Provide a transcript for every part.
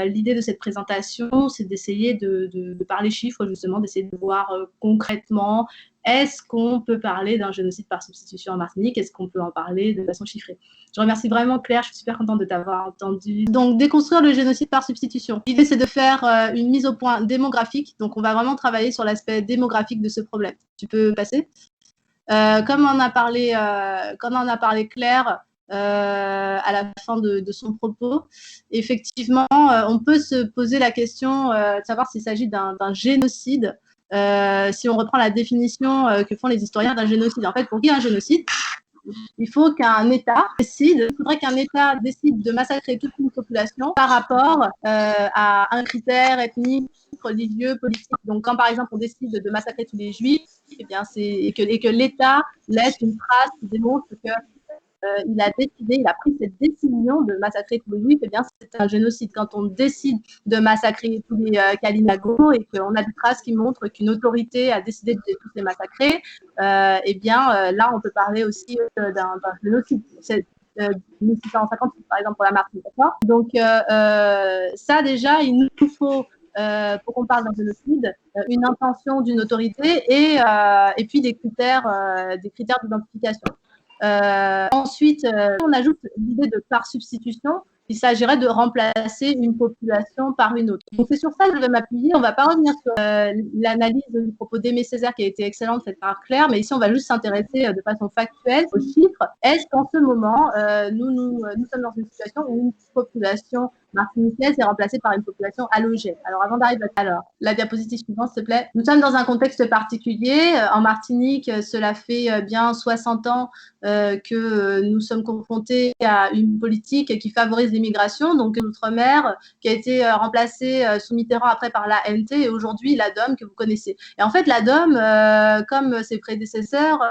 l'idée de cette présentation, c'est d'essayer de parler chiffres, justement, d'essayer de voir concrètement, est-ce qu'on peut parler d'un génocide par substitution en Martinique? Est-ce qu'on peut en parler de façon chiffrée? Je remercie vraiment Claire, je suis super contente de t'avoir entendu. Donc, déconstruire le génocide par substitution. L'idée, c'est de faire une mise au point démographique. Donc, on va vraiment travailler sur l'aspect démographique de ce problème. Tu peux passer? Comme en a parlé Claire à la fin de son propos, effectivement, on peut se poser la question de savoir s'il s'agit d'un génocide. Si on reprend la définition que font les historiens d'un génocide. En fait, pour qu'il y ait un génocide, il faut qu'un État décide, il faudrait qu'un État décide de massacrer toute une population par rapport à un critère ethnique, religieux, politique. Donc, quand par exemple on décide de massacrer tous les Juifs, eh bien, et que l'État laisse une trace qui démontre que il a pris cette décision de massacrer tous les Juifs, eh bien, c'est un génocide. Quand on décide de massacrer tous les Kalinago et qu'on a des traces qui montrent qu'une autorité a décidé de tous les massacrer, eh bien, là, on peut parler aussi d'un génocide. C'est 1658, par exemple, pour la Martinique. Donc, ça, déjà, il nous faut pour qu'on parle d'un génocide, une intention d'une autorité et puis des critères d'identification. Ensuite, on ajoute l'idée de par substitution. Il s'agirait de remplacer une population par une autre. Donc, c'est sur ça que je vais m'appuyer. On ne va pas revenir sur l'analyse du propos d'Aimé Césaire qui a été excellente, faite par Claire, mais ici, on va juste s'intéresser de façon factuelle aux chiffres. Est-ce qu'en ce moment, nous sommes dans une situation où une population martiniquaise est remplacée par une population allogène? Alors, avant d'arriver à la diapositive suivante, s'il te plaît. Nous sommes dans un contexte particulier. En Martinique, cela fait bien 60 ans que nous sommes confrontés à une politique qui favorise l'immigration, donc l'outre-mer, qui a été remplacée sous Mitterrand après par l'ANT et aujourd'hui la DOM que vous connaissez. Et en fait, la DOM, comme ses prédécesseurs,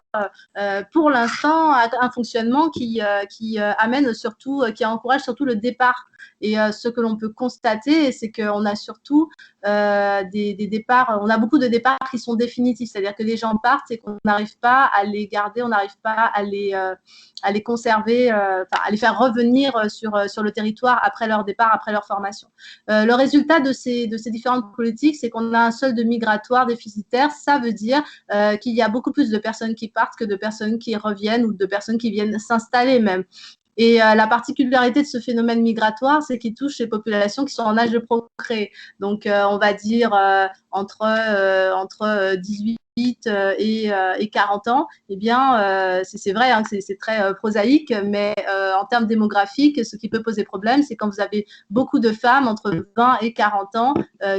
pour l'instant, a un fonctionnement qui amène surtout, qui encourage surtout le départ. Et ce que l'on peut constater, c'est qu'on a surtout des départs, on a beaucoup de départs qui sont définitifs, c'est-à-dire que les gens partent et qu'on n'arrive pas à les garder, on n'arrive pas à les conserver, à les faire revenir sur le territoire après leur départ, après leur formation. Le résultat de ces différentes politiques, c'est qu'on a un solde migratoire déficitaire. Ça veut dire qu'il y a beaucoup plus de personnes qui partent que de personnes qui reviennent ou de personnes qui viennent s'installer même. Et la particularité de ce phénomène migratoire, c'est qu'il touche les populations qui sont en âge de procréer. Donc, on va dire entre 18 et 40 ans, eh bien, c'est vrai hein, que c'est très prosaïque, mais en termes démographiques, ce qui peut poser problème, c'est quand vous avez beaucoup de femmes entre 20 et 40 ans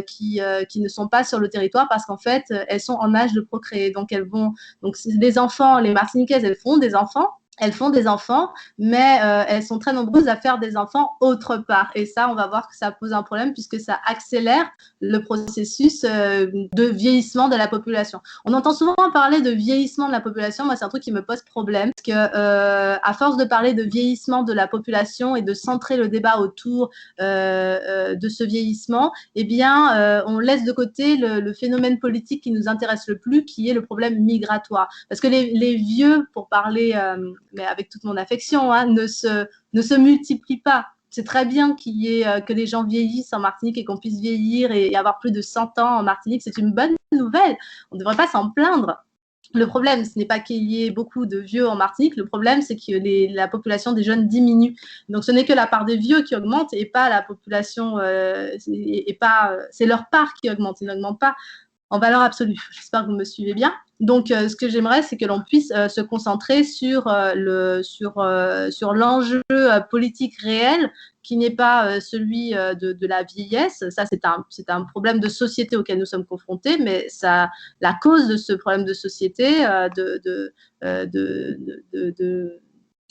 qui ne sont pas sur le territoire parce qu'en fait, elles sont en âge de procréer. Donc, les enfants, les Martiniquaises, elles font des enfants, mais elles sont très nombreuses à faire des enfants autre part. Et ça, on va voir que ça pose un problème puisque ça accélère le processus de vieillissement de la population. On entend souvent parler de vieillissement de la population. Moi, c'est un truc qui me pose problème parce que à force de parler de vieillissement de la population et de centrer le débat autour de ce vieillissement, eh bien, on laisse de côté le phénomène politique qui nous intéresse le plus, qui est le problème migratoire. Parce que les vieux, pour parler mais avec toute mon affection, hein, ne se multiplient pas. C'est très bien que les gens vieillissent en Martinique et qu'on puisse vieillir et avoir plus de 100 ans en Martinique. C'est une bonne nouvelle. On ne devrait pas s'en plaindre. Le problème, ce n'est pas qu'il y ait beaucoup de vieux en Martinique. Le problème, c'est que la population des jeunes diminue. Donc, ce n'est que la part des vieux qui augmente et pas la population, c'est leur part qui augmente. Ils n'augmentent pas en valeur absolue. J'espère que vous me suivez bien. Donc, ce que j'aimerais, c'est que l'on puisse se concentrer sur l'enjeu politique réel qui n'est pas celui de la vieillesse. Ça, c'est un problème de société auquel nous sommes confrontés, mais la cause de ce problème de société, de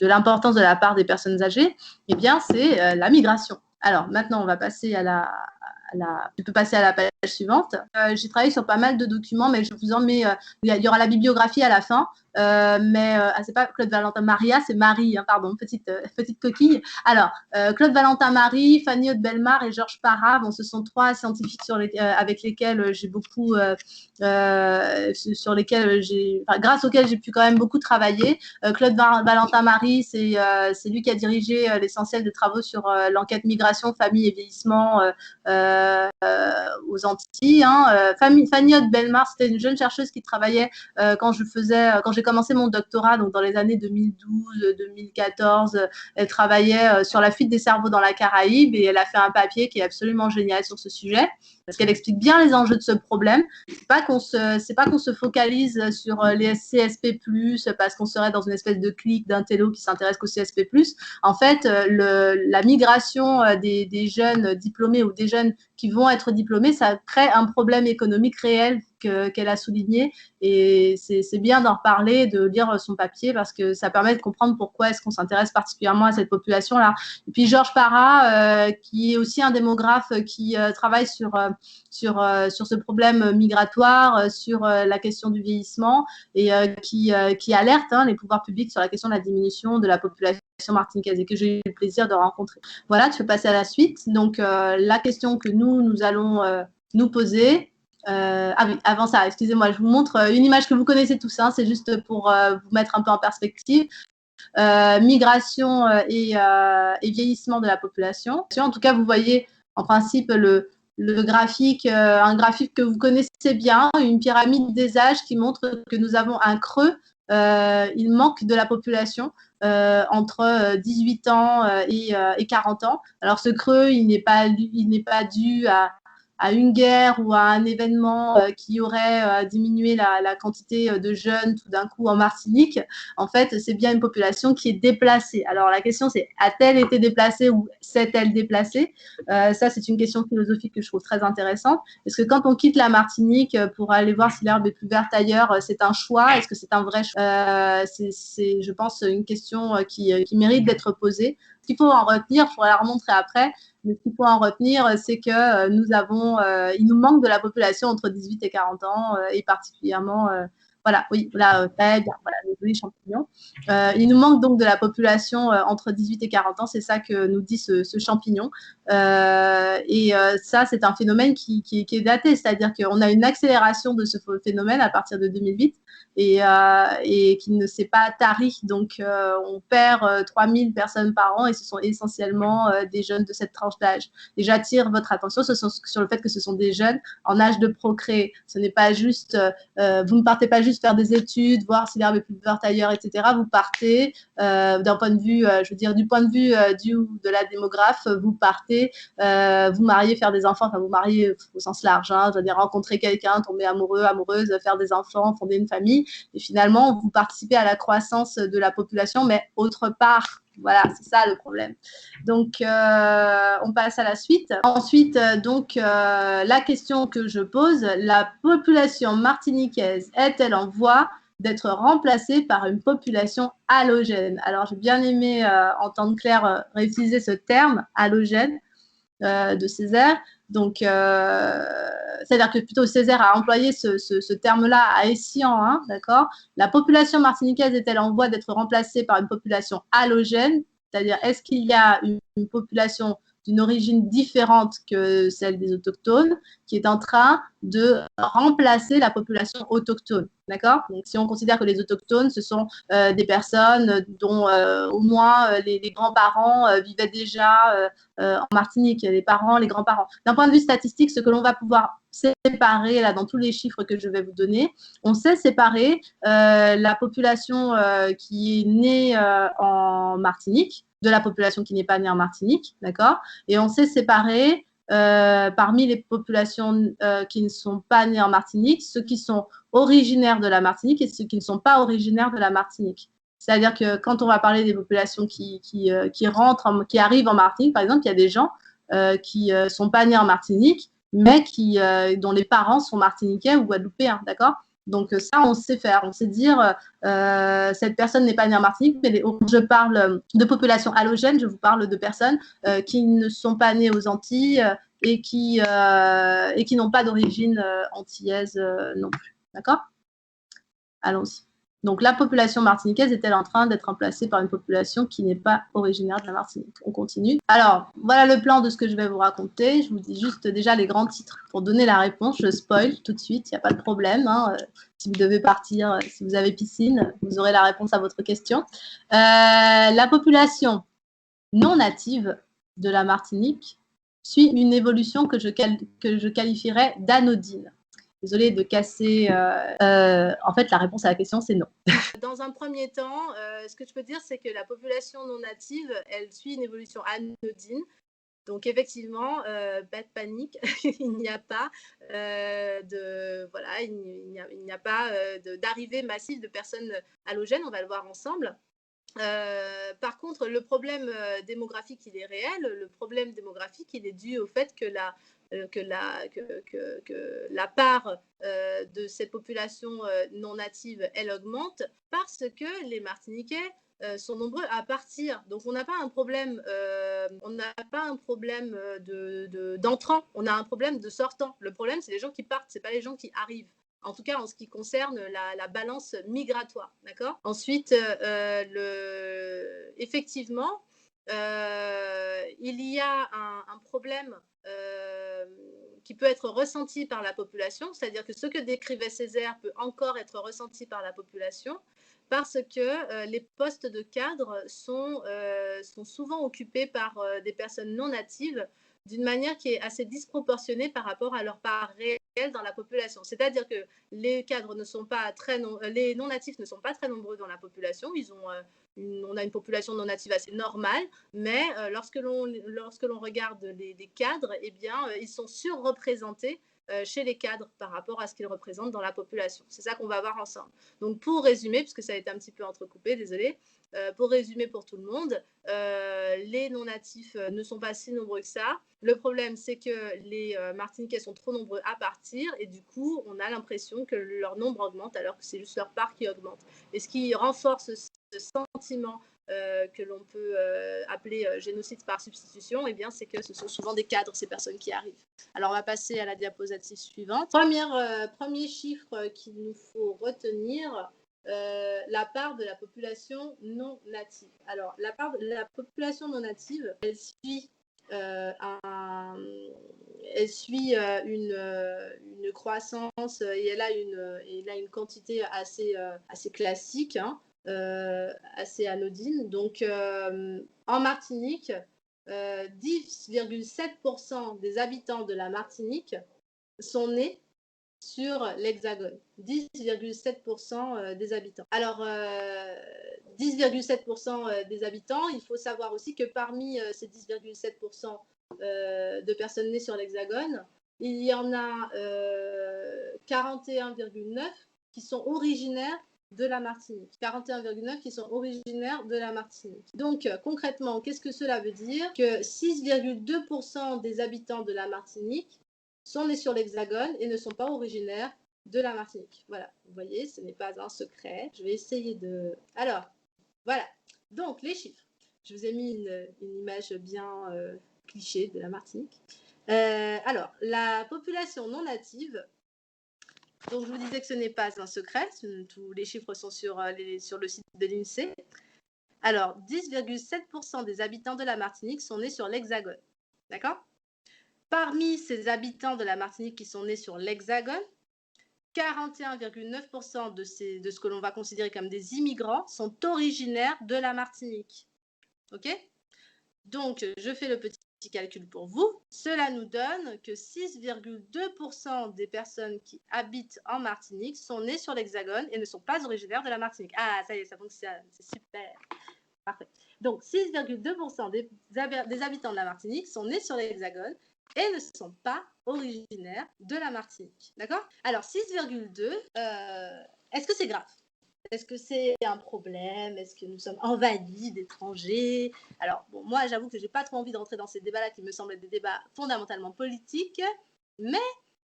l'importance de la part des personnes âgées, eh bien, c'est la migration. Alors, maintenant, on va passer à tu peux passer à la page suivante. J'ai travaillé sur pas mal de documents, mais je vous en mets. Il y aura la bibliographie à la fin. C'est pas Claude Valentin Maria, c'est Marie, hein, pardon, petite coquille. Alors, Claude Valentin Marie, Fanny Haute-Bellemare et Georges Parra, bon, ce sont 3 scientifiques avec lesquels j'ai beaucoup, grâce auxquels j'ai pu quand même beaucoup travailler. Claude Valentin Marie, c'est lui qui a dirigé l'essentiel des travaux sur l'enquête migration, famille et vieillissement aux Antilles. Hein. Fanny Haute-Bellemare, c'était une jeune chercheuse qui travaillait quand j'ai commencé mon doctorat, donc dans les années 2012-2014, elle travaillait sur la fuite des cerveaux dans la Caraïbe et elle a fait un papier qui est absolument génial sur ce sujet parce qu'elle explique bien les enjeux de ce problème. C'est pas qu'on se focalise sur les CSP+, parce qu'on serait dans une espèce de clique d'intello qui s'intéresse qu'au CSP+. En fait, la migration des jeunes diplômés ou des jeunes qui vont être diplômés, ça crée un problème économique réel qu'elle a souligné. Et c'est bien d'en reparler, de lire son papier parce que ça permet de comprendre pourquoi est-ce qu'on s'intéresse particulièrement à cette population-là. Et puis Georges Parra, qui est aussi un démographe qui travaille sur ce problème migratoire, sur la question du vieillissement et qui alerte les pouvoirs publics sur la question de la diminution de la population martiniquaise et que j'ai eu le plaisir de rencontrer. Voilà, tu peux passer à la suite. Donc, la question que nous allons nous poser. Oui, avant ça, excusez-moi, je vous montre une image que vous connaissez tous, hein, c'est juste pour vous mettre un peu en perspective. Migration et vieillissement de la population. En tout cas, vous voyez en principe le graphique, un graphique que vous connaissez bien, une pyramide des âges qui montre que nous avons un creux. Il manque de la population entre 18 ans et 40 ans. Alors ce creux, il n'est pas dû à une guerre ou à un événement qui aurait diminué la quantité de jeunes tout d'un coup en Martinique. En fait, c'est bien une population qui est déplacée. Alors la question, c'est a-t-elle été déplacée ou s'est-elle déplacée? Ça, c'est une question philosophique que je trouve très intéressante. Est-ce que quand on quitte la Martinique pour aller voir si l'herbe est plus verte ailleurs, c'est un choix? Est-ce que c'est un vrai choix? C'est, je pense, une question qui mérite d'être posée. Ce qu'il faut en retenir, je pourrais la remontrer après, mais ce qu'il faut en retenir, c'est que il nous manque de la population entre 18 et 40 ans, et particulièrement, voilà, oui, là, très bien, voilà, les jolis champignons. Il nous manque donc de la population entre 18 et 40 ans, c'est ça que nous dit ce champignon. Ça, c'est un phénomène qui est daté, c'est-à-dire qu'on a une accélération de ce phénomène à partir de 2008 et qui ne s'est pas tari. Donc, on perd 3000 personnes par an et ce sont essentiellement des jeunes de cette tranche d'âge. Et j'attire votre attention sur le fait que ce sont des jeunes en âge de procréer. Ce n'est pas juste, vous ne partez pas juste faire des études, voir si l'herbe est plus verte ailleurs, etc. Vous partez d'un point de vue, du point de vue de la démographe, vous partez, vous marier, faire des enfants, enfin vous marier au sens large, hein, c'est-à-dire rencontrer quelqu'un, tomber amoureux, amoureuse, faire des enfants, fonder une famille, et finalement vous participez à la croissance de la population, mais autre part. Voilà, c'est ça le problème. Donc, on passe à la suite. Ensuite, la question que je pose, la population martiniquaise est-elle en voie d'être remplacée par une population halogène? Alors, j'ai bien aimé entendre Claire réutiliser ce terme, halogène, de Césaire. Donc, c'est-à-dire que plutôt Césaire a employé ce terme-là à Essian, hein, d'accord? La population martiniquaise est-elle en voie d'être remplacée par une population halogène? C'est-à-dire, est-ce qu'il y a une population d'une origine différente que celle des autochtones qui est en train de remplacer la population autochtone, d'accord? Donc, si on considère que les autochtones, ce sont des personnes dont au moins les grands-parents vivaient déjà en Martinique, les parents, les grands-parents. D'un point de vue statistique, ce que l'on va pouvoir séparer là dans tous les chiffres que je vais vous donner, on sait séparer la population qui est née en Martinique de la population qui n'est pas née en Martinique, d'accord? Et on sait séparer parmi les populations qui ne sont pas nées en Martinique, ceux qui sont originaires de la Martinique et ceux qui ne sont pas originaires de la Martinique. C'est-à-dire que quand on va parler des populations qui arrivent en Martinique, par exemple, il y a des gens qui ne sont pas nés en Martinique, mais dont les parents sont martiniquais ou guadeloupéens, d'accord? Donc ça, on sait faire, on sait dire cette personne n'est pas née en Martinique, mais je parle de population halogène, je vous parle de personnes qui ne sont pas nées aux Antilles, et qui n'ont pas d'origine antillaise non plus. D'accord? Allons-y. Donc, la population martiniquaise est-elle en train d'être remplacée par une population qui n'est pas originaire de la Martinique? On continue. Alors, voilà le plan de ce que je vais vous raconter. Je vous dis juste déjà les grands titres pour donner la réponse. Je spoil tout de suite, il n'y a pas de problème. Hein. Si vous devez partir, si vous avez piscine, vous aurez la réponse à votre question. La population non native de la Martinique suit une évolution que je qualifierais d'anodine. Désolée de casser. En fait, la réponse à la question, c'est non. Dans un premier temps, ce que je peux dire, c'est que la population non native, elle suit une évolution anodine. Donc effectivement, pas de panique, il n'y a pas d'arrivée massive de personnes halogènes, on va le voir ensemble. Par contre, le problème démographique, il est réel. Le problème démographique, il est dû au fait que la part de cette population non native, elle augmente parce que les Martiniquais sont nombreux à partir. Donc, on n'a pas un problème, d'entrants, on a un problème de sortants. Le problème, c'est les gens qui partent, c'est pas les gens qui arrivent. En tout cas, en ce qui concerne la balance migratoire. D'accord ? Ensuite, effectivement, il y a un problème qui peut être ressenti par la population, c'est-à-dire que ce que décrivait Césaire peut encore être ressenti par la population, parce que les postes de cadre sont souvent occupés par des personnes non natives d'une manière qui est assez disproportionnée par rapport à leur part réelle dans la population. C'est-à-dire que les cadres ne sont pas les non-natifs ne sont pas très nombreux dans la population. On a une population non native assez normale, mais lorsque l'on regarde les cadres, eh bien, ils sont surreprésentés chez les cadres par rapport à ce qu'ils représentent dans la population. C'est ça qu'on va voir ensemble. Donc, pour résumer, puisque ça a été un petit peu entrecoupé, désolé, pour résumer pour tout le monde, les non-natifs ne sont pas si nombreux que ça. Le problème, c'est que les Martiniquais sont trop nombreux à partir et du coup, on a l'impression que leur nombre augmente alors que c'est juste leur part qui augmente. Et ce qui renforce ce sentiment que l'on peut appeler génocide par substitution, eh bien, c'est que ce sont souvent des cadres, ces personnes qui arrivent. Alors, on va passer à la diapositive suivante. Premier chiffre qu'il nous faut retenir, la part de la population non native. Alors, la part de la population non native, elle suit une croissance et elle a une quantité assez classique, hein, assez anodine. Donc, en Martinique, 10,7% des habitants de la Martinique sont nés sur l'Hexagone. 10,7% des habitants. Alors, 10,7% des habitants, il faut savoir aussi que parmi ces 10,7% de personnes nées sur l'Hexagone, il y en a 41,9 qui sont originaires de la Martinique. 41,9 qui sont originaires de la Martinique. Donc, concrètement, qu'est-ce que cela veut dire? Que 6,2% des habitants de la Martinique sont nés sur l'Hexagone et ne sont pas originaires de la Martinique. Voilà, vous voyez, ce n'est pas un secret. Je vais essayer de... Alors, voilà. Donc, les chiffres. Je vous ai mis une image bien cliché de la Martinique. Alors, la population non native, donc je vous disais que ce n'est pas un secret, tous les chiffres sont sur le site de l'INSEE. Alors, 10,7% des habitants de la Martinique sont nés sur l'Hexagone. D'accord ? Parmi ces habitants de la Martinique qui sont nés sur l'Hexagone, 41,9% de ce que l'on va considérer comme des immigrants sont originaires de la Martinique. OK ? Donc, je fais le petit calcul pour vous. Cela nous donne que 6,2% des personnes qui habitent en Martinique sont nées sur l'Hexagone et ne sont pas originaires de la Martinique. Ah, ça y est, ça fonctionne. C'est super. Parfait. Donc, 6,2% des habitants de la Martinique sont nés sur l'Hexagone et ne sont pas originaires de la Martinique. D'accord ? Alors, 6,2, est-ce que c'est grave ? Est-ce que c'est un problème? Est-ce que nous sommes envahis d'étrangers? Alors, bon, moi, j'avoue que je n'ai pas trop envie de rentrer dans ces débats-là qui me semblent être des débats fondamentalement politiques, mais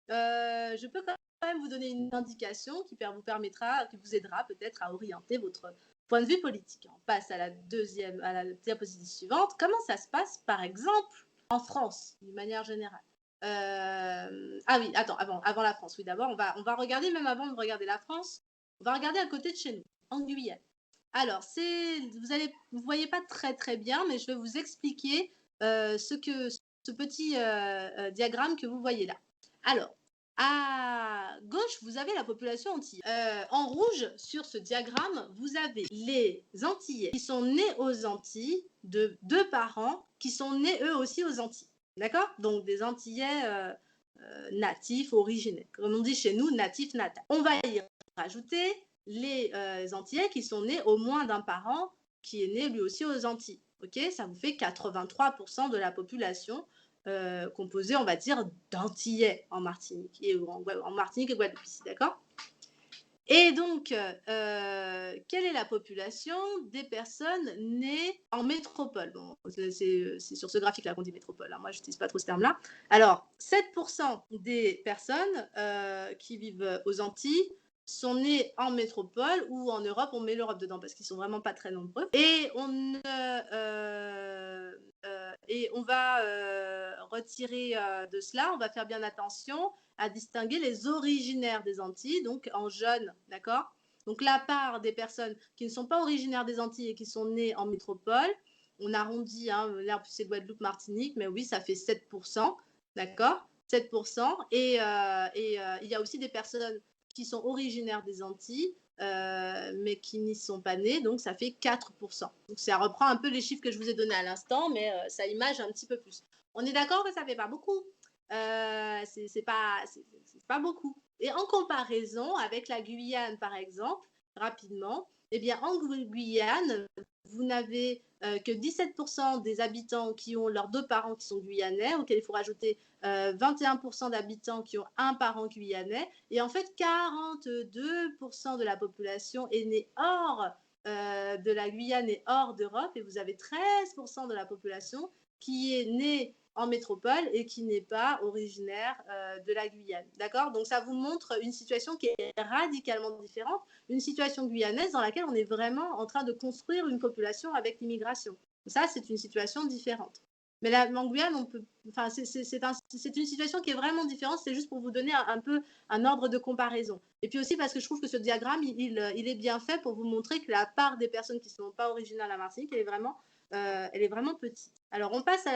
je peux quand même vous donner une indication qui vous aidera peut-être à orienter votre point de vue politique. On passe à la diapositive suivante. Comment ça se passe, par exemple, en France, d'une manière générale? Ah oui, attends, avant la France. Oui, d'abord, on va regarder, même avant de regarder la France, on va regarder à côté de chez nous, en Guyane. Alors, vous voyez pas très très bien, mais je vais vous expliquer ce petit diagramme que vous voyez là. Alors, à gauche, vous avez la population antillaise. En rouge, sur ce diagramme, vous avez les Antillais qui sont nés aux Antilles de deux parents qui sont nés eux aussi aux Antilles. D'accord? Donc des Antillais natifs, originaires. Comme on dit chez nous, natifs natal. On va y rajouter les Antillais qui sont nés au moins d'un parent qui est né lui aussi aux Antilles. Ok, ça vous fait 83% de la population composée, on va dire, d'Antillais en Martinique et en Martinique et Guadeloupe ici, d'accord? Et donc, quelle est la population des personnes nées en métropole? Bon, c'est sur ce graphique-là qu'on dit métropole, hein. Moi, je n'utilise pas trop ce terme-là. Alors, 7% des personnes qui vivent aux Antilles sont nées en métropole ou en Europe. On met l'Europe dedans parce qu'ils sont vraiment pas très nombreux. Et on va retirer de cela, on va faire bien attention à distinguer les originaires des Antilles, donc en jaune, d'accord? Donc la part des personnes qui ne sont pas originaires des Antilles et qui sont nées en métropole, on arrondit, hein, là c'est Guadeloupe, Martinique, mais oui, ça fait 7%, d'accord? 7%. Et il y a aussi des personnes qui sont originaires des Antilles, mais qui n'y sont pas nées, donc ça fait 4%. Donc ça reprend un peu les chiffres que je vous ai donnés à l'instant, mais ça image un petit peu plus. On est d'accord que ça ne fait pas beaucoup. C'est pas beaucoup. Et en comparaison avec la Guyane, par exemple, rapidement, eh bien, en Guyane, vous n'avez que 17% des habitants qui ont leurs deux parents qui sont guyanais, auxquels il faut rajouter 21% d'habitants qui ont un parent guyanais. Et en fait, 42% de la population est née hors de la Guyane et hors d'Europe. Et vous avez 13% de la population qui est née en métropole et qui n'est pas originaire de la Guyane. D'accord? Donc ça vous montre une situation qui est radicalement différente, une situation guyanaise dans laquelle on est vraiment en train de construire une population avec l'immigration. Ça, c'est une situation différente. Mais là, en Guyane, c'est une situation qui est vraiment différente. C'est juste pour vous donner un peu un ordre de comparaison. Et puis aussi parce que je trouve que ce diagramme, il est bien fait pour vous montrer que la part des personnes qui ne sont pas originaires de la Martinique, elle est vraiment petite. Alors, on passe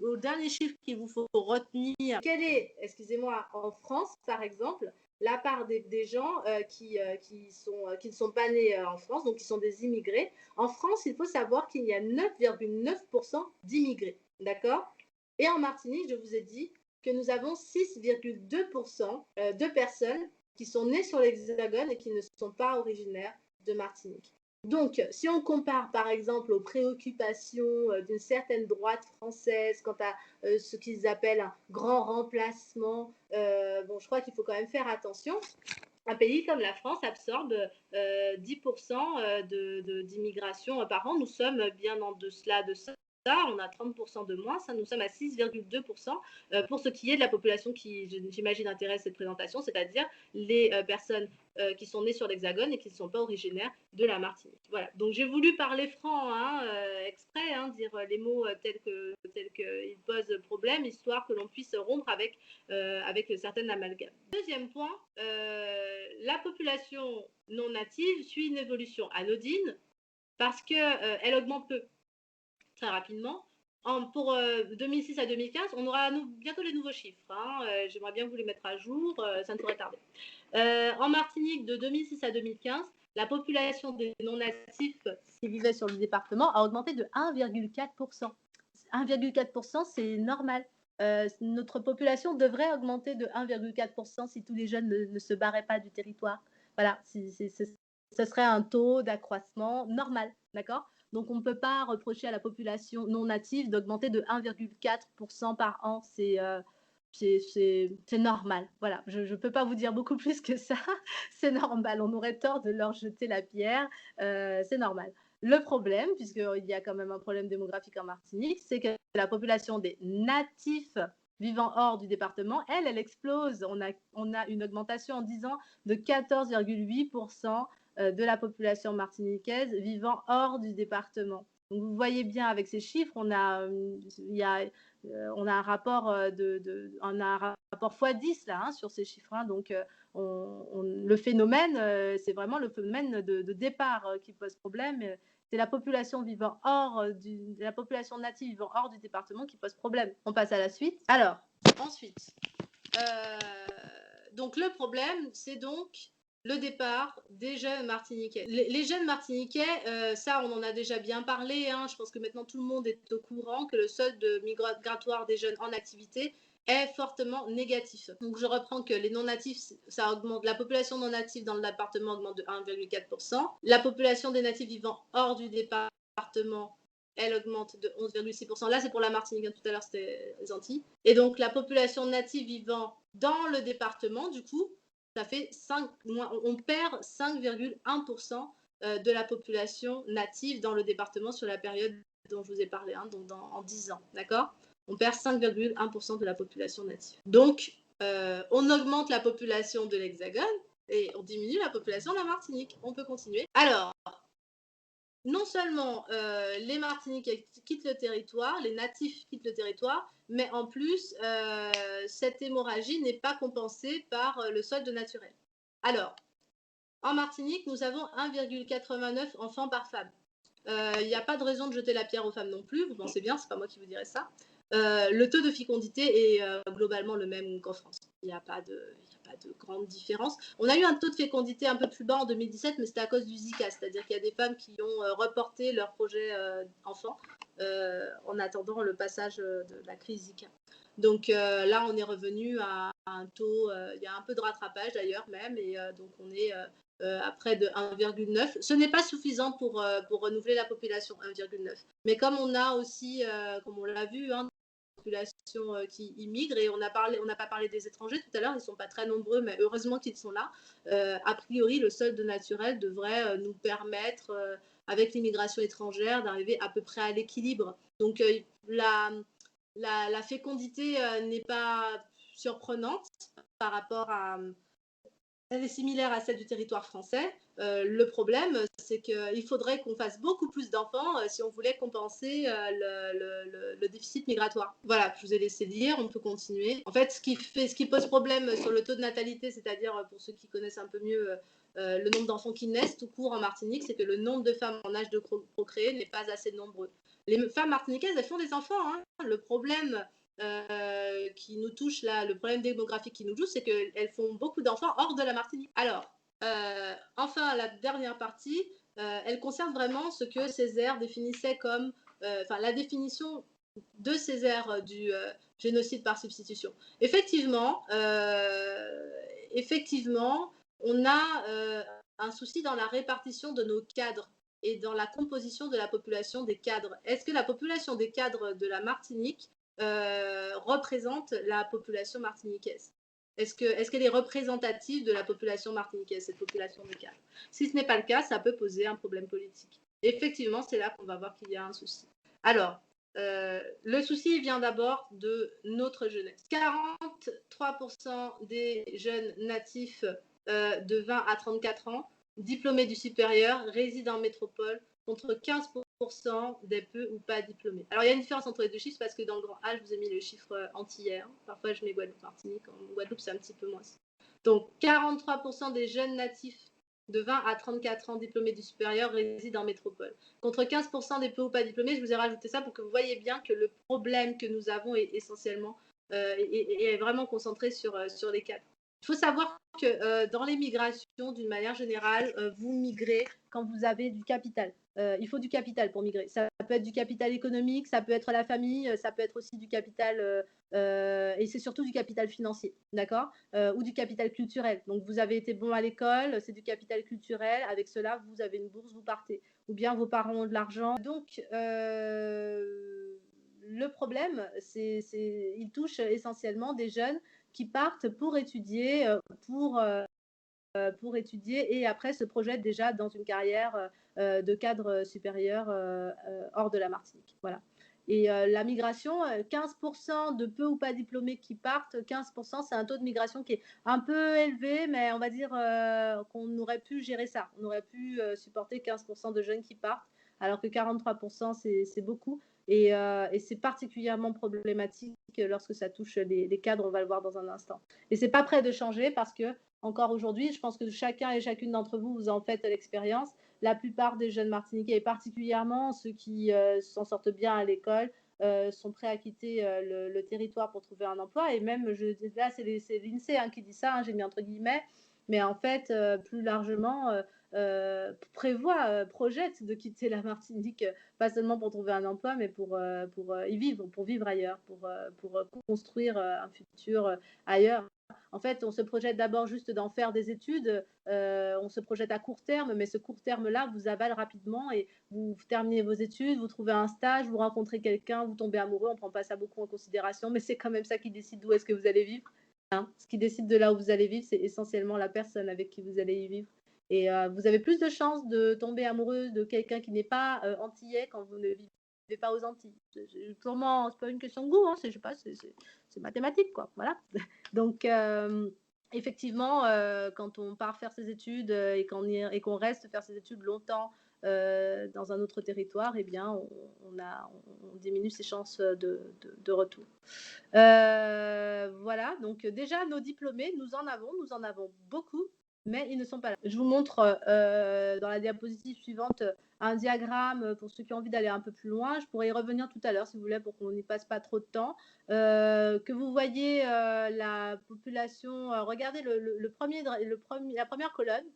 au dernier chiffre qu'il vous faut retenir. Quelle est, excusez-moi, en France, par exemple, la part des gens qui ne sont pas nés en France, donc qui sont des immigrés. En France, il faut savoir qu'il y a 9,9% d'immigrés, d'accord? Et en Martinique, je vous ai dit que nous avons 6,2% de personnes qui sont nées sur l'Hexagone et qui ne sont pas originaires de Martinique. Donc, si on compare par exemple aux préoccupations d'une certaine droite française quant à ce qu'ils appellent un grand remplacement, bon, je crois qu'il faut quand même faire attention. Un pays comme la France absorbe 10% d'immigration par an. Nous sommes bien en deçà de ça. On a 30% de moins, ça, nous sommes à 6,2% pour ce qui est de la population qui, j'imagine, intéresse cette présentation, c'est-à-dire les personnes qui sont nées sur l'Hexagone et qui ne sont pas originaires de la Martinique. Voilà, donc j'ai voulu parler franc, hein, exprès, hein, dire les mots tels qu'ils posent problème, histoire que l'on puisse rompre avec certaines amalgames. Deuxième point, la population non native suit une évolution anodine parce qu'elle augmente peu, très rapidement. Pour 2006 à 2015, on aura bientôt les nouveaux chiffres. Hein. J'aimerais bien vous les mettre à jour, ça ne saurait tarder. En Martinique, de 2006 à 2015, la population des non-natifs qui vivaient sur le département a augmenté de 1,4%. 1,4%, c'est normal. Notre population devrait augmenter de 1,4% si tous les jeunes ne se barraient pas du territoire. Voilà, ce serait un taux d'accroissement normal, d'accord? Donc, on ne peut pas reprocher à la population non native d'augmenter de 1,4% par an. C'est normal. Voilà, je ne peux pas vous dire beaucoup plus que ça. C'est normal. On aurait tort de leur jeter la pierre. C'est normal. Le problème, puisqu'il y a quand même un problème démographique en Martinique, c'est que la population des natifs vivant hors du département, elle explose. On a une augmentation en 10 ans de 14,8% de la population martiniquaise vivant hors du département. Donc vous voyez bien avec ces chiffres, on a un rapport, on a un rapport x10 là, hein, sur ces chiffres, hein. Donc le phénomène, c'est vraiment le phénomène de départ, qui pose problème, c'est la population la population native vivant hors du département qui pose problème. On passe à la suite. Alors, ensuite, donc le problème, c'est donc le départ des jeunes Martiniquais. Les jeunes Martiniquais, ça on en a déjà bien parlé, hein. Je pense que maintenant tout le monde est au courant que le solde migratoire des jeunes en activité est fortement négatif. Donc je reprends que les non-natifs, ça augmente, la population non-native dans le département augmente de 1,4%. La population des natifs vivant hors du département, elle augmente de 11,6%. Là, c'est pour la Martinique, hein, tout à l'heure, c'était les Antilles. Et donc, la population native vivant dans le département, du coup, ça fait on perd 5,1% de la population native dans le département sur la période dont je vous ai parlé, hein, donc en 10 ans, d'accord? On perd 5,1% de la population native. Donc, on augmente la population de l'Hexagone et on diminue la population de la Martinique. On peut continuer. Alors, non seulement les Martiniquais quittent le territoire, les natifs quittent le territoire, mais en plus, cette hémorragie n'est pas compensée par le solde naturel. Alors, en Martinique, nous avons 1,89 enfants par femme. Il n'y a pas de raison de jeter la pierre aux femmes non plus, vous pensez bien, c'est pas moi qui vous dirai ça. Le taux de fécondité est globalement le même qu'en France. Il n'y a pas de grande différence. On a eu un taux de fécondité un peu plus bas en 2017, mais c'était à cause du Zika, c'est-à-dire qu'il y a des femmes qui ont reporté leur projet enfant en attendant le passage de la crise Zika. Donc là, on est revenu à un taux, il y a un peu de rattrapage d'ailleurs même, et donc on est à près de 1,9. Ce n'est pas suffisant pour renouveler la population, 1,9. Mais comme on a aussi, comme on l'a vu, hein, population qui immigre, et on n'a pas parlé des étrangers tout à l'heure, ils ne sont pas très nombreux, mais heureusement qu'ils sont là. A priori, le solde naturel devrait nous permettre, avec l'immigration étrangère, d'arriver à peu près à l'équilibre. Donc la fécondité n'est pas surprenante par rapport à... Elle est similaire à celle du territoire français. Le problème, c'est qu'il faudrait qu'on fasse beaucoup plus d'enfants si on voulait compenser le déficit migratoire. Voilà, je vous ai laissé lire, on peut continuer. En fait, ce qui pose problème sur le taux de natalité, c'est-à-dire pour ceux qui connaissent un peu mieux le nombre d'enfants qui naissent tout court en Martinique, c'est que le nombre de femmes en âge de procréer n'est pas assez nombreux. Les femmes martiniquaises, elles font des enfants, hein. Le problème qui nous touche là, le problème démographique qui nous touche, c'est qu'elles font beaucoup d'enfants hors de la Martinique. Alors, enfin, la dernière partie, elle concerne vraiment ce que Césaire définissait comme, la définition de Césaire du génocide par substitution. Effectivement, on a un souci dans la répartition de nos cadres et dans la composition de la population des cadres. Est-ce que la population des cadres de la Martinique représente la population martiniquaise? Est-ce qu'elle est représentative de la population martiniquaise, cette population de cadres? Si ce n'est pas le cas, ça peut poser un problème politique. Effectivement, c'est là qu'on va voir qu'il y a un souci. Alors, le souci vient d'abord de notre jeunesse. 43% des jeunes natifs de 20 à 34 ans, diplômés du supérieur, résident en métropole, contre 15% des peu ou pas diplômés. Alors, il y a une différence entre les deux chiffres parce que dans le grand A, je vous ai mis le chiffre antillais. Hein. Parfois, je mets Guadeloupe, Martinique. En Guadeloupe, c'est un petit peu moins. Donc, 43% des jeunes natifs de 20 à 34 ans diplômés du supérieur résident en métropole. Contre 15% des peu ou pas diplômés, je vous ai rajouté ça pour que vous voyez bien que le problème que nous avons est essentiellement est vraiment concentré sur les cadres. Il faut savoir que dans les migrations, d'une manière générale, vous migrez quand vous avez du capital. Il faut du capital pour migrer. Ça peut être du capital économique, ça peut être la famille, ça peut être aussi du capital, et c'est surtout du capital financier, d'accord, ou du capital culturel. Donc, vous avez été bon à l'école, c'est du capital culturel. Avec cela, vous avez une bourse, vous partez. Ou bien vos parents ont de l'argent. Donc, le problème, il touche essentiellement des jeunes qui partent pour étudier, pour étudier et après se projettent déjà dans une carrière de cadre supérieur hors de la Martinique. Voilà. Et la migration, 15% de peu ou pas diplômés qui partent, 15%, c'est un taux de migration qui est un peu élevé, mais on va dire qu'on aurait pu gérer ça. On aurait pu supporter 15% de jeunes qui partent alors que 43%, c'est beaucoup. Et c'est particulièrement problématique lorsque ça touche les cadres, on va le voir dans un instant. Et c'est pas prêt de changer parce que, encore aujourd'hui, je pense que chacun et chacune d'entre vous, vous en faites l'expérience. La plupart des jeunes Martiniquais, et particulièrement ceux qui s'en sortent bien à l'école, sont prêts à quitter le territoire pour trouver un emploi. Et même, là, c'est l'INSEE qui dit ça, j'ai mis entre guillemets, mais en fait, plus largement, projette de quitter la Martinique, pas seulement pour trouver un emploi, mais pour y vivre, pour vivre ailleurs, pour construire un futur ailleurs. En fait, on se projette d'abord juste d'en faire des études, on se projette à court terme, mais ce court terme-là vous avale rapidement et vous terminez vos études, vous trouvez un stage, vous rencontrez quelqu'un, vous tombez amoureux, on ne prend pas ça beaucoup en considération, mais c'est quand même ça qui décide d'où est-ce que vous allez vivre. Hein. Ce qui décide de là où vous allez vivre, c'est essentiellement la personne avec qui vous allez y vivre. Et vous avez plus de chances de tomber amoureux de quelqu'un qui n'est pas antillais quand vous ne vivez pas aux Antilles. C'est purement, c'est pas une question de goût, hein, je sais pas, c'est mathématique, quoi. Voilà. Donc, effectivement, quand on part faire ses études et qu'on reste faire ses études longtemps dans un autre territoire, eh bien, on diminue ses chances de retour. Voilà, donc déjà, nos diplômés, nous en avons beaucoup, mais ils ne sont pas là. Je vous montre dans la diapositive suivante un diagramme pour ceux qui ont envie d'aller un peu plus loin. Je pourrais y revenir tout à l'heure si vous voulez pour qu'on n'y passe pas trop de temps. Que vous voyez la population, regardez la première colonne,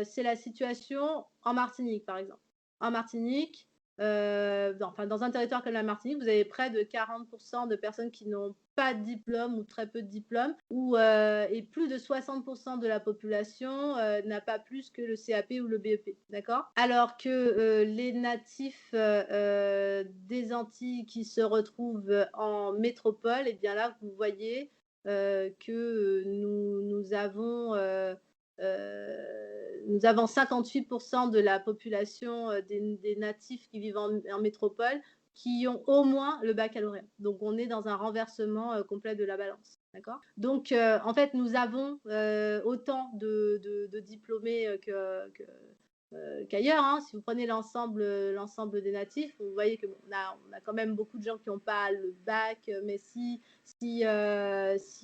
c'est la situation en Martinique par exemple. En Martinique, dans un territoire comme la Martinique, vous avez près de 40% de personnes qui n'ont pas de diplôme ou très peu de diplôme, et plus de 60% de la population n'a pas plus que le CAP ou le BEP, d'accord? Alors que les natifs des Antilles qui se retrouvent en métropole, et bien là, vous voyez que nous avons 58% de la population des natifs qui vivent en métropole qui ont au moins le baccalauréat. Donc, on est dans un renversement complet de la balance. D'accord ? Donc, en fait, nous avons autant de diplômés qu'ailleurs. Hein. Si vous prenez l'ensemble des natifs, vous voyez qu'on a quand même beaucoup de gens qui n'ont pas le bac, mais si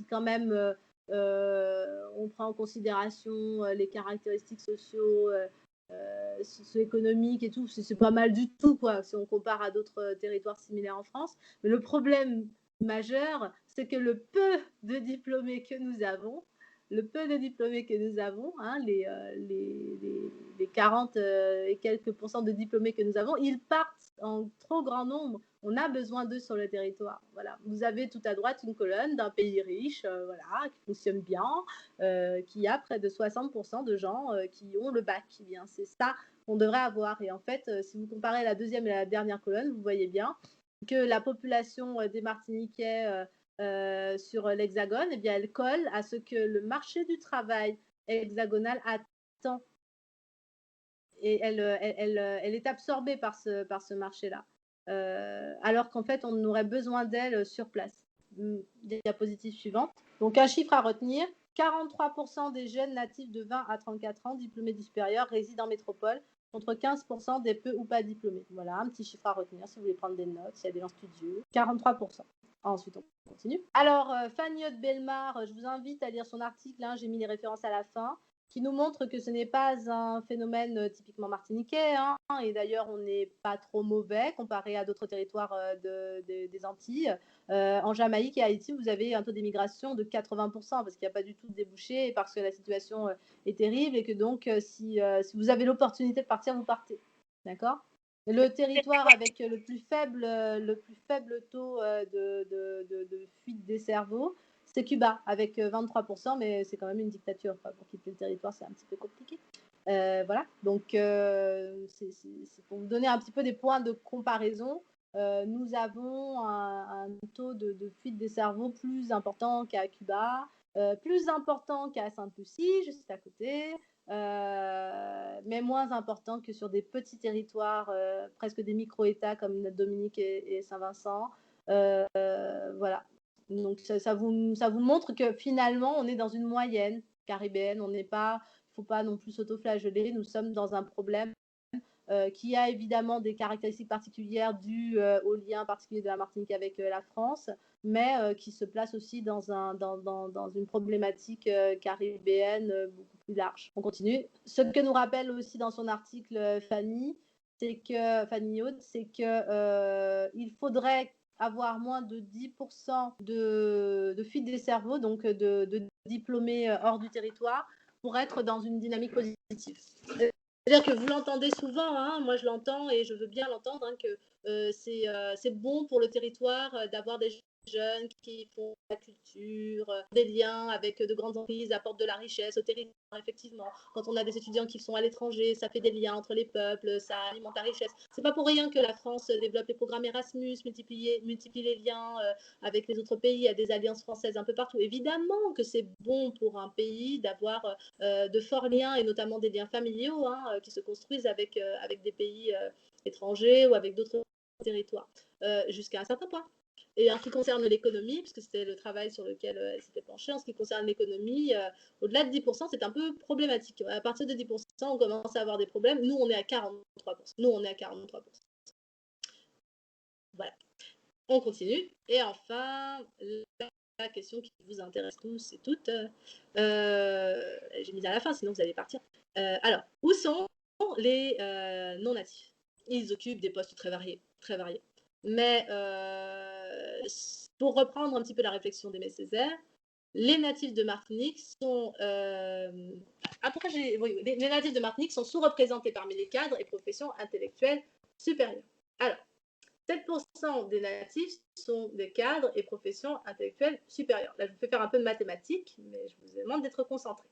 quand même on prend en considération les caractéristiques socio-économiques et tout, c'est pas mal du tout, quoi, si on compare à d'autres territoires similaires en France. Mais le problème majeur, c'est que le peu de diplômés que nous avons, hein, les 40 et quelques pourcents de diplômés que nous avons, ils partent en trop grand nombre. On a besoin d'eux sur le territoire. Voilà. Vous avez tout à droite une colonne d'un pays riche, voilà, qui fonctionne bien, qui a près de 60% de gens qui ont le bac. Eh bien, c'est ça qu'on devrait avoir. Et en fait, si vous comparez la deuxième et la dernière colonne, vous voyez bien que la population des Martiniquais sur l'Hexagone, eh bien, elle colle à ce que le marché du travail hexagonal attend. Et elle est absorbée par ce marché-là. Alors qu'en fait, on aurait besoin d'elle sur place. Diapositive suivante. Donc, un chiffre à retenir. 43% des jeunes natifs de 20 à 34 ans diplômés du supérieur résident en métropole, contre 15% des peu ou pas diplômés. Voilà, un petit chiffre à retenir si vous voulez prendre des notes, s'il y a des gens studieux. 43%. Ensuite, on continue. Alors, Fanny Belmar, je vous invite à lire son article, hein, j'ai mis les références à la fin, qui nous montre que ce n'est pas un phénomène typiquement martiniquais, hein, et d'ailleurs on n'est pas trop mauvais comparé à d'autres territoires des Antilles. En Jamaïque et Haïti, vous avez un taux d'émigration de 80% parce qu'il n'y a pas du tout de débouché et parce que la situation est terrible et que donc si vous avez l'opportunité de partir, vous partez. D'accord ? Le territoire avec le plus faible taux de fuite des cerveaux, c'est Cuba avec 23%, mais c'est quand même une dictature. Quoi. Pour quitter le territoire, c'est un petit peu compliqué. Voilà, donc c'est pour vous donner un petit peu des points de comparaison. Nous avons un taux de fuite des cerveaux plus important qu'à Cuba, plus important qu'à Sainte-Lucie, juste à côté, mais moins important que sur des petits territoires, presque des micro-États comme Dominique et Saint-Vincent. Voilà. Donc ça vous montre que finalement, on est dans une moyenne caribéenne. On n'est pas, il ne faut pas non plus s'autoflageller. Nous sommes dans un problème qui a évidemment des caractéristiques particulières dues au lien particulier de la Martinique avec la France, mais qui se place aussi dans une problématique caribéenne beaucoup plus large. On continue. Ce que nous rappelle aussi dans son article Fanny Haude, c'est qu'il faudrait avoir moins de 10% de fuite des cerveaux, donc de diplômés hors du territoire, pour être dans une dynamique positive. C'est-à-dire que vous l'entendez souvent, hein, moi je l'entends et je veux bien l'entendre, hein, que c'est bon pour le territoire d'avoir des jeunes qui font la culture, des liens avec de grandes entreprises, apportent de la richesse au territoire, effectivement. Quand on a des étudiants qui sont à l'étranger, ça fait des liens entre les peuples, ça alimente la richesse. C'est pas pour rien que la France développe les programmes Erasmus, multiplie les liens avec les autres pays, il y a des alliances françaises un peu partout. Évidemment que c'est bon pour un pays d'avoir de forts liens, et notamment des liens familiaux, hein, qui se construisent avec des pays étrangers ou avec d'autres territoires, jusqu'à un certain point. Et en ce qui concerne l'économie, puisque c'était le travail sur lequel elle s'était penchée, en ce qui concerne l'économie, au-delà de 10%, c'est un peu problématique. À partir de 10%, on commence à avoir des problèmes. Nous, on est à 43%. Voilà. On continue. Et enfin, la question qui vous intéresse tous et toutes, j'ai mis à la fin, sinon vous allez partir. Alors, où sont les non-natifs? Ils occupent des postes très variés. Mais pour reprendre un petit peu la réflexion d'Aimé Césaire, les natifs de Martinique sont les natifs de Martinique sont sous-représentés parmi les cadres et professions intellectuelles supérieures. Alors, 7% des natifs sont des cadres et professions intellectuelles supérieures. Là, je vous fais faire un peu de mathématiques, mais je vous demande d'être concentrés.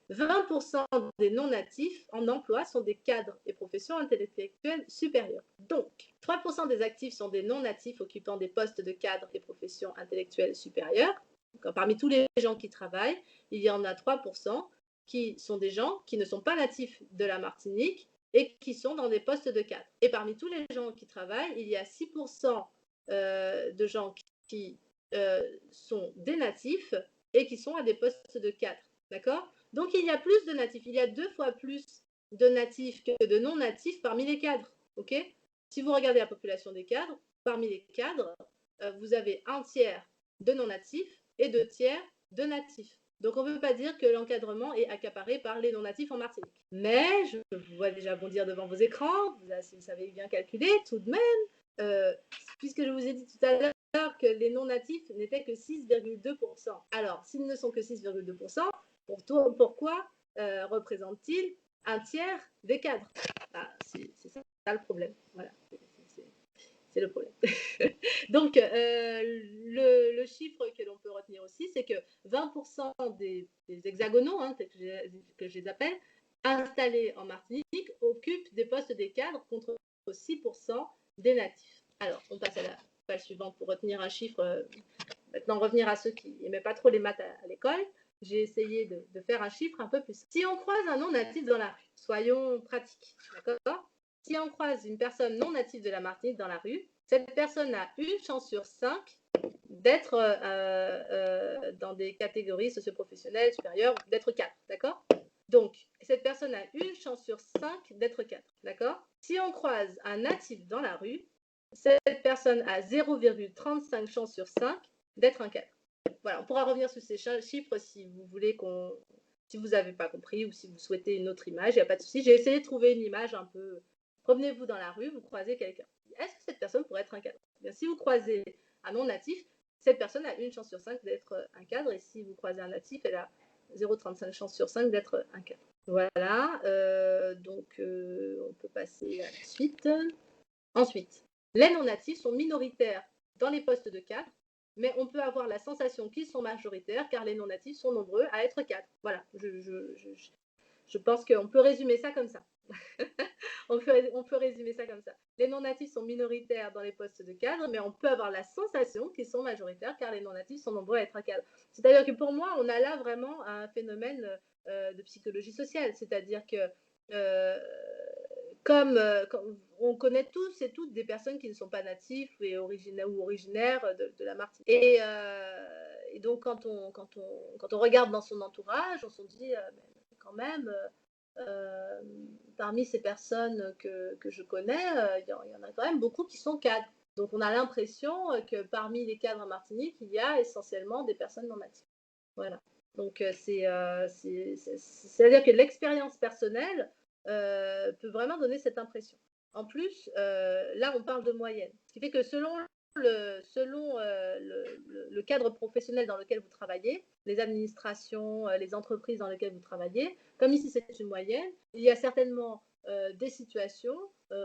20% des non-natifs en emploi sont des cadres et professions intellectuelles supérieures. Donc, 3% des actifs sont des non-natifs occupant des postes de cadres et professions intellectuelles supérieures. Donc, parmi tous les gens qui travaillent, il y en a 3% qui sont des gens qui ne sont pas natifs de la Martinique et qui sont dans des postes de cadre. Et parmi tous les gens qui travaillent, il y a 6% de gens qui sont des natifs et qui sont à des postes de cadre. D'accord? Donc, il y a plus de natifs. Il y a 2 fois plus de natifs que de non-natifs parmi les cadres. Okay? Si vous regardez la population des cadres, parmi les cadres, vous avez 1/3 de non-natifs et 2/3 de natifs. Donc, on ne peut pas dire que l'encadrement est accaparé par les non-natifs en Martinique. Mais, je vous vois déjà bondir devant vos écrans, si vous savez bien calculer, tout de même, puisque je vous ai dit tout à l'heure que les non-natifs n'étaient que 6,2%. Alors, s'ils ne sont que 6,2%, pourquoi représente-t-il 1/3 des cadres? C'est ça le problème. Voilà, c'est le problème. Donc, le chiffre que l'on peut retenir aussi, c'est que 20% des hexagonaux, hein, que je les appelle, installés en Martinique, occupent des postes des cadres contre 6% des natifs. Alors, on passe à la page suivante pour retenir un chiffre. Maintenant, revenir à ceux qui n'aimaient pas trop les maths à l'école. J'ai essayé de faire un chiffre un peu plus. Si on croise un non-natif dans la rue, soyons pratiques, d'accord? Si on croise une personne non native de la Martinique dans la rue, cette personne a une chance sur 5 d'être dans des catégories socio-professionnelles supérieures, d'être 4, d'accord? Donc, cette personne a une chance sur 5 d'être 4, d'accord? Si on croise un natif dans la rue, cette personne a 0,35 chances sur 5 d'être un 4. Voilà, on pourra revenir sur ces chiffres si vous voulez si vous n'avez pas compris ou si vous souhaitez une autre image, il n'y a pas de souci. J'ai essayé de trouver une image un peu. Promenez-vous dans la rue, vous croisez quelqu'un. Est-ce que cette personne pourrait être un cadre? Bien, si vous croisez un non-natif, cette personne a une chance sur 5 d'être un cadre, et si vous croisez un natif, elle a 0,35 chances sur 5 d'être un cadre. Voilà, donc on peut passer à la suite. Ensuite, les non-natifs sont minoritaires dans les postes de cadre, mais on peut avoir la sensation qu'ils sont majoritaires car les non-natifs sont nombreux à être cadres. Voilà, je pense qu'on peut résumer ça comme ça. on peut résumer ça comme ça. Les non-natifs sont minoritaires dans les postes de cadre, mais on peut avoir la sensation qu'ils sont majoritaires car les non-natifs sont nombreux à être cadres. C'est-à-dire que pour moi, on a là vraiment un phénomène de psychologie sociale, c'est-à-dire que comme on connaît tous et toutes des personnes qui ne sont pas natifs ou originaires de la Martinique. Et donc, quand on regarde dans son entourage, on se dit, quand même, parmi ces personnes que je connais, il y en a quand même beaucoup qui sont cadres. Donc on a l'impression que parmi les cadres en Martinique, il y a essentiellement des personnes non natives. Voilà. Donc c'est-à-dire que l'expérience personnelle peut vraiment donner cette impression. En plus, là on parle de moyenne, ce qui fait que selon le cadre professionnel dans lequel vous travaillez, les administrations, les entreprises dans lesquelles vous travaillez, comme ici c'est une moyenne, il y a certainement des situations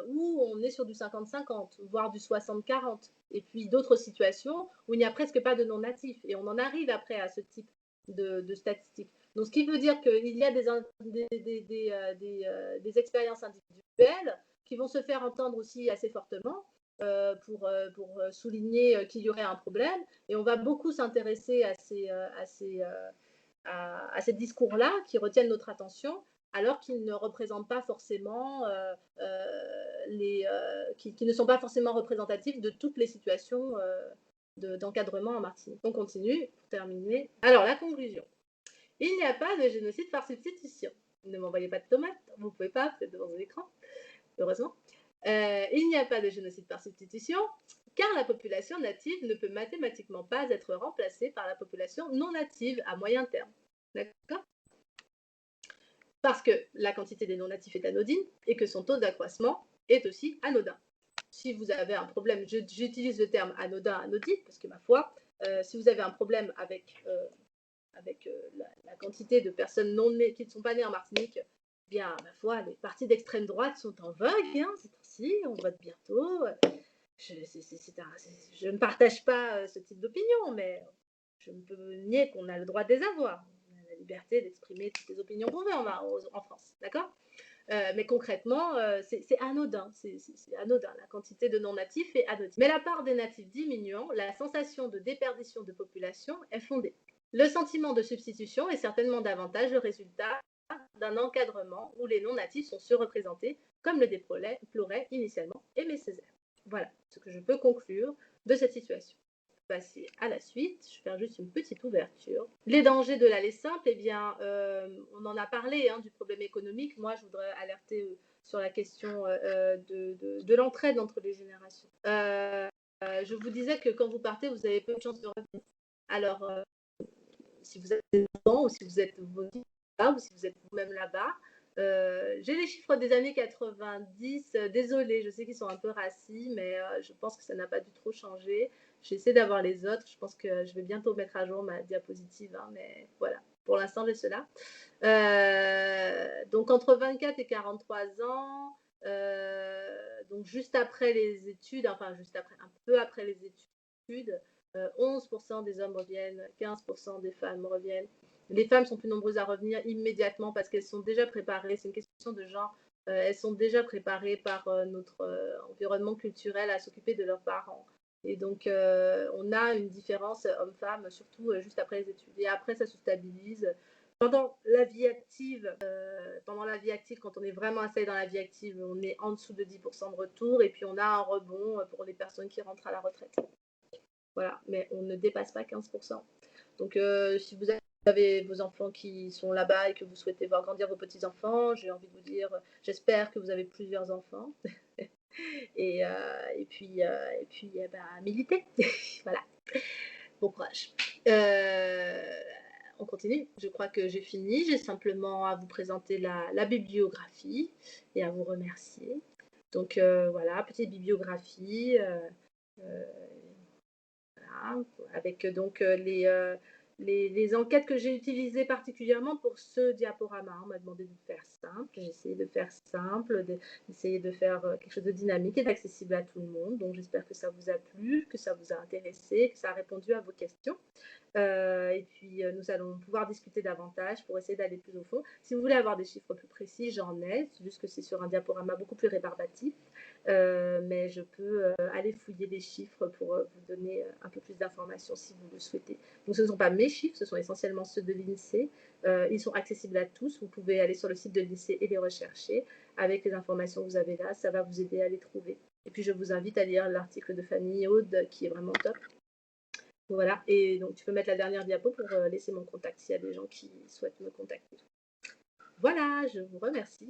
où on est sur du 50-50, voire du 60-40, et puis d'autres situations où il n'y a presque pas de non-natifs, et on en arrive après à ce type de statistiques. Donc, ce qui veut dire qu'il y a des expériences individuelles qui vont se faire entendre aussi assez fortement pour souligner qu'il y aurait un problème. Et on va beaucoup s'intéresser à ces discours-là qui retiennent notre attention, alors qu'ils ne représentent pas forcément qui ne sont pas forcément représentatifs de toutes les situations d'encadrement en Martinique. On continue pour terminer. Alors, la conclusion. Il n'y a pas de génocide par substitution. Ne m'envoyez pas de tomates, vous ne pouvez pas, vous êtes devant l'écran, heureusement. Il n'y a pas de génocide par substitution, car la population native ne peut mathématiquement pas être remplacée par la population non native à moyen terme. D'accord? Parce que la quantité des non natifs est anodine et que son taux d'accroissement est aussi anodin. Si vous avez un problème, j'utilise le terme anodin, anodine, parce que ma foi, si vous avez un problème avec la quantité de personnes qui ne sont pas nées en Martinique, bien, ma foi, les partis d'extrême droite sont en vogue, hein, c'est ainsi, on vote bientôt. Je ne partage pas ce type d'opinion, mais je ne peux nier qu'on a le droit de les avoir. On a la liberté d'exprimer toutes les opinions qu'on veut en France, d'accord? Mais concrètement, c'est anodin, c'est anodin. La quantité de non-natifs est anodine. Mais la part des natifs diminuant, la sensation de déperdition de population est fondée. Le sentiment de substitution est certainement davantage le résultat d'un encadrement où les non-natifs sont surreprésentés, comme le déplorait initialement Aimé Césaire. Voilà ce que je peux conclure de cette situation. Passer à la suite, je vais faire juste une petite ouverture. Les dangers de l'aller simple, eh bien, on en a parlé du problème économique. Moi, je voudrais alerter sur la question de l'entraide entre les générations. Je vous disais que quand vous partez, vous avez peu de chances de revenir. Alors, si vous êtes des enfants ou si vous êtes là ou si vous êtes vous-même là-bas, j'ai les chiffres des années 90. Désolée, je sais qu'ils sont un peu rassis, mais je pense que ça n'a pas dû trop changer. J'essaie d'avoir les autres. Je pense que je vais bientôt mettre à jour ma diapositive, mais voilà. Pour l'instant, j'ai cela. Donc, entre 24 et 43 ans, donc juste après les études, enfin, juste après, un peu après les études, 11% des hommes reviennent, 15% des femmes reviennent. Les femmes sont plus nombreuses à revenir immédiatement parce qu'elles sont déjà préparées. C'est une question de genre. Elles sont déjà préparées par notre environnement culturel à s'occuper de leurs parents. Et donc, on a une différence homme-femme, surtout juste après les études. Et après, ça se stabilise. Pendant la vie active, quand on est vraiment installé dans la vie active, on est en dessous de 10% de retour. Et puis, on a un rebond pour les personnes qui rentrent à la retraite. Voilà, mais on ne dépasse pas 15%. Donc, si vous avez vos enfants qui sont là-bas et que vous souhaitez voir grandir vos petits-enfants, j'ai envie de vous dire, j'espère que vous avez plusieurs enfants. et puis, militez. Voilà. Bon courage. On continue. Je crois que j'ai fini. J'ai simplement à vous présenter la bibliographie et à vous remercier. Donc, voilà, petite bibliographie. Avec donc les enquêtes que j'ai utilisées particulièrement pour ce diaporama. On m'a demandé de faire simple, j'ai essayé de faire simple, d'essayer de faire quelque chose de dynamique et d'accessible à tout le monde. Donc j'espère que ça vous a plu, que ça vous a intéressé, que ça a répondu à vos questions. Et puis nous allons pouvoir discuter davantage pour essayer d'aller plus au fond. Si vous voulez avoir des chiffres plus précis, j'en ai, c'est juste que c'est sur un diaporama beaucoup plus rébarbatif. Mais je peux aller fouiller les chiffres pour vous donner un peu plus d'informations si vous le souhaitez. Donc ce ne sont pas mes chiffres, ce sont essentiellement ceux de l'INSEE. Ils sont accessibles à tous. Vous pouvez aller sur le site de l'INSEE et les rechercher. Avec les informations que vous avez là, ça va vous aider à les trouver. Et puis je vous invite à lire l'article de Fanny Aude qui est vraiment top. Voilà, et donc tu peux mettre la dernière diapo pour laisser mon contact s'il y a des gens qui souhaitent me contacter. Voilà, je vous remercie.